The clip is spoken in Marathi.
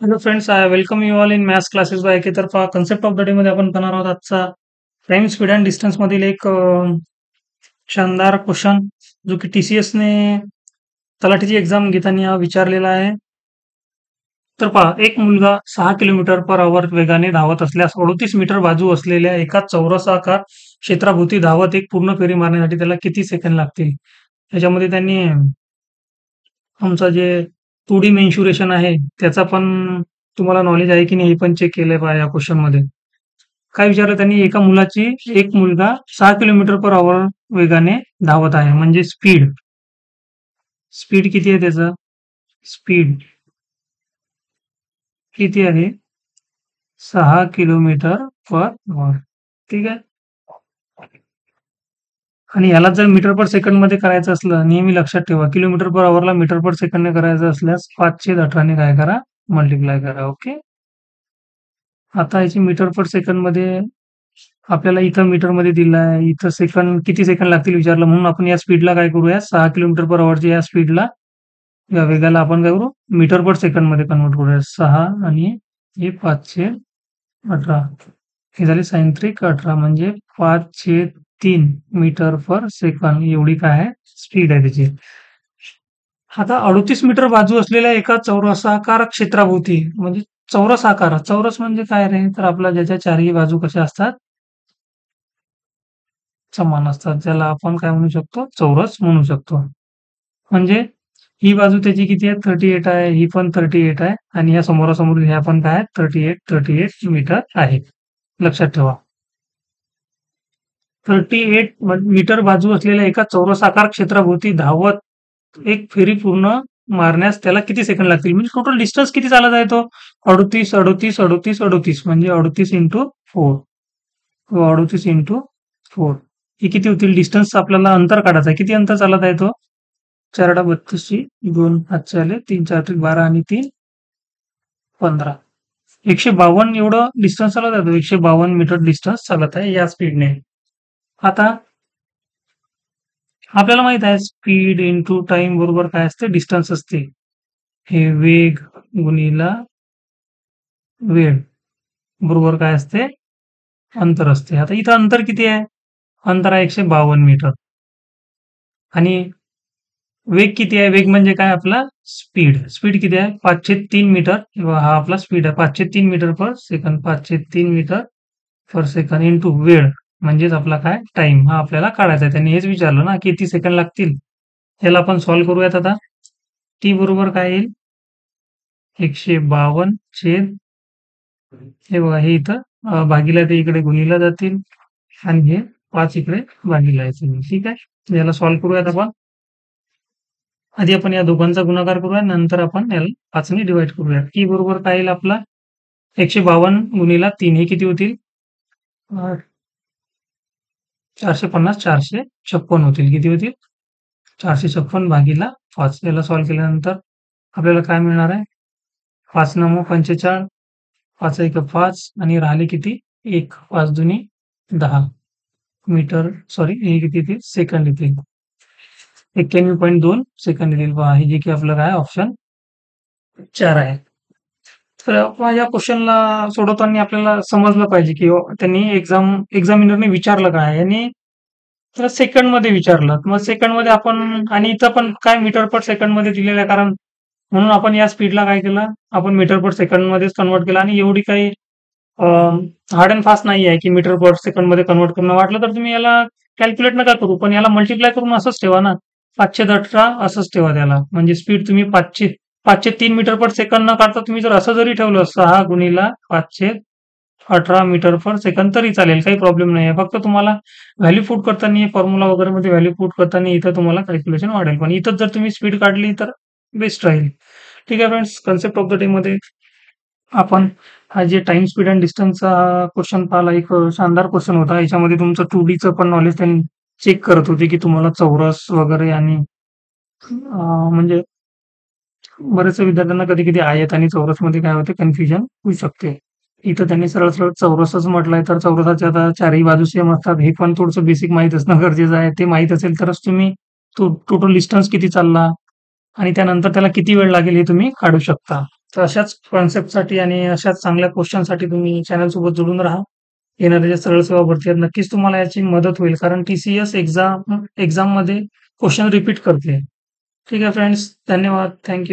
Hello friends, I welcome you all in maths classes by एकेतर्फा. कन्सेप्ट ऑफ द डे मध्ये आपण करणार आहोत आजचा टाइम स्पीड अँड डिस्टन्स मधील एक शानदार क्वेश्चन, जो की TCS ने तलाठीची एक्झाम घेताना विचारलेला आहे. तर पहा, एक मुलगा 6 किलोमीटर पर आवर वेगाने धावत असल्यास 38 मीटर बाजू असलेल्या एका चौरसाकार क्षेत्राभोवती धावत एक पूर्ण फेरी मारण्यासाठी त्याला किती सेकंद लागतील? त्याच्यामध्ये त्यांनी आमचं जे 2D मेन्शुरेशन आहे त्याचा पण तुम्हाला नॉलेज आहे की नाही हे पण चेक केलंय पहा या क्वेश्चन मध्ये. काय विचारलं त्यांनी? एक मुलगा 6 किलोमीटर पर आवर वेगाने धावत आहे, म्हणजे स्पीड स्पीड किती आहे त्याचं? स्पीड किती आहे? 6 किलोमीटर पर आवर. ठीक आहे. आणि याला जर मीटर पर सेकंड मध्ये करायचं असलं, नेहमी लक्षात ठेवा, किलोमीटर पर आवरला मीटर पर सेकंडने करायचं असल्यास 518ने काय करा? मल्टिप्लाय करा. ओके. आता याची मीटर पर सेकंड मध्ये आपल्याला इथं मीटर मध्ये दिलं आहे, इथं सेकंड किती सेकंड लागतील विचारलं, म्हणून आपण या स्पीडला काय करूया? 6 किलोमीटर पर आवरच्या या स्पीडला, या वेगाला आपण काय करू? मीटर पर सेकंड मध्ये कन्वर्ट करूया. 6 आणि हे 518, हे झाले साइन त्रिक 18, म्हणजे 5/3 मीटर पर सेकंड एवढी काय आहे? स्पीड आहे त्याची. आता 38 मीटर बाजू असलेल्या एका चौरसाकार क्षेत्राभोवती, म्हणजे चौरस आकार, चौरस म्हणजे काय रे? तर आपला ज्याच्या चारही बाजू कशा असतात? समान असतात, ज्याला आपण काय म्हणू शकतो? चौरस म्हणू शकतो. म्हणजे ही बाजू त्याची किती आहे? 38 आहे, ही पण 38 आहे, आणि या समोरासमोर ह्या पण काय आहेत? 38 मीटर आहे. लक्षात ठेवा. 38 मीटर बाजू असलेल्या एका चौरसाकार क्षेत्राभोवती धावत एक फेरी पूर्ण मारण्यास त्याला किती सेकंड लागतील? म्हणजे टोटल डिस्टन्स किती चालत आहे तो? 38, 38, 38, 38, म्हणजे 38 इंटू 4, 38 इंटू 4, हे किती होतील? डिस्टन्स आपल्याला अंतर काढायचं आहे. किती अंतर चालत आहे तो? 4/32, 2 हातचे आले, 3×4=12 आणि 3 15, 152 एवढं डिस्टन्स चालत आहे तो. 152 मीटर डिस्टन्स चालत आहे या स्पीडने. आता आपल्याला माहित आहे, स्पीड इंटू टाइम बरोबर काय असते? डिस्टन्स असते. हे वेग गुणिला वेळ बरोबर काय असते? अंतर असते. आता इथं अंतर किती आहे? अंतर आहे 152 मीटर. आणि वेग किती आहे? वेग म्हणजे काय? आपला स्पीड. स्पीड किती आहे? 503 मीटर. हा आपला स्पीड आहे, 503 मीटर पर सेकंड. 503 मीटर पर सेकंड इंटू वेळ, म्हणजेच आपला काय? टाइम. हा आपल्याला काढायचा आहे. त्यांनी हेच विचारलं ना, किती सेकंड लागतील. याला आपण सॉल्व्ह करूयात आता. टी बरोबर काय येईल? 152 छेद, हे बघा, हे इथं भागीला ते इकडे गुणिला जातील, आणि हे 5 इकडे भागीला येतील. ठीक आहे. याला सॉल्व्ह करूयात आपण. आधी आपण या दोघांचा गुणाकार करूया, नंतर आपण याला 5 ने डिवाइड करूया. टी बरोबर काय येईल आपला? 152 गुणिला 3, हे किती होतील? 450, 456 होतील. किती होतील? 456 भागीला 5. याला सॉल्व्ह केल्यानंतर आपल्याला काय मिळणार आहे? 5×9 = 45, 5×1 = 5, आणि राहिले किती? 1. 5×2 = 10 मीटर, सॉरी, हे किती येतील? सेकंड येतील. 91.2 सेकंड येतील. पहा, हे जे की आपलं काय? ऑप्शन 4 आहे. तर या क्वेश्चनला सोडवताना आपल्याला समजलं पाहिजे की त्यांनी एक्झामिनरने विचारलं काय, आणि तर सेकंड मध्ये विचारलं. मग सेकंड मध्ये आपण, आणि इथं पण काय मीटर पर सेकंड मध्ये दिलेलं आहे, कारण म्हणून आपण या स्पीडला काय केलं? आपण मीटर पर सेकंड मध्येच कन्वर्ट केलं. आणि एवढी काही हार्ड अँड फास्ट नाही आहे की मीटर पर सेकंड मध्ये कन्वर्ट करणं. वाटलं तर तुम्ही याला कॅल्क्युलेट नका करू, पण याला मल्टिप्लाय करून असंच ठेवा ना, 518 असंच ठेवा त्याला. म्हणजे स्पीड तुम्ही 503 मीटर पर सेकंड न काढता तुम्ही जर असं जरी ठेवलं, 6 गुणिला 518 मीटर पर सेकंड, तरी चालेल, काही प्रॉब्लेम नाही आहे. फक्त तुम्हाला व्हॅल्यू पुट करताना, फॉर्म्युला वगैरे मध्ये व्हॅल्यू पुट करताना इथं तुम्हाला कॅल्क्युलेशन वाढेल, पण इथं जर तुम्ही स्पीड काढली तर बेस्ट राहील. ठीक आहे friends, concept of the day मध्ये आपण हा जे टाइम स्पीड अँड डिस्टन्सचा क्वेश्चन पाहिला, एक शानदार क्वेश्चन होता. याच्यामध्ये तुमचं 2Dचं पण नॉलेज त्यांनी चेक करत होते की तुम्हाला चौरस वगैरे, आणि म्हणजे बरेचसे विद्यार्थ्यांना कधी-कधी आयत आणि चौरसमध्ये काय होते? कन्फ्युजन होऊ शकते. इथं त्यांनी सरळ-सरळ चौरसच म्हटलंय, तर चौरसाच्या आता चारही बाजू सेम असतात, हे पण थोडंसं बेसिक माहीत असणं गरजेचं आहे. ते माहीत असेल तरच तुम्ही तो टोटल डिस्टन्स किती चालला, आणि त्यानंतर त्याला किती वेळ लागेल हे तुम्ही काढू शकता. तर अशाच कन्सेप्टसाठी आणि अशाच चांगल्या क्वेश्चनसाठी तुम्ही चॅनलसोबत जोडून राहा. येणाऱ्या ज्या सरळ सेवा भरती आहेत, नक्कीच तुम्हाला याची मदत होईल. कारण टी-सी-एस एक्झाममध्ये क्वेश्चन रिपीट करते. ठीक आहे फ्रेंड्स. धन्यवाद. थँक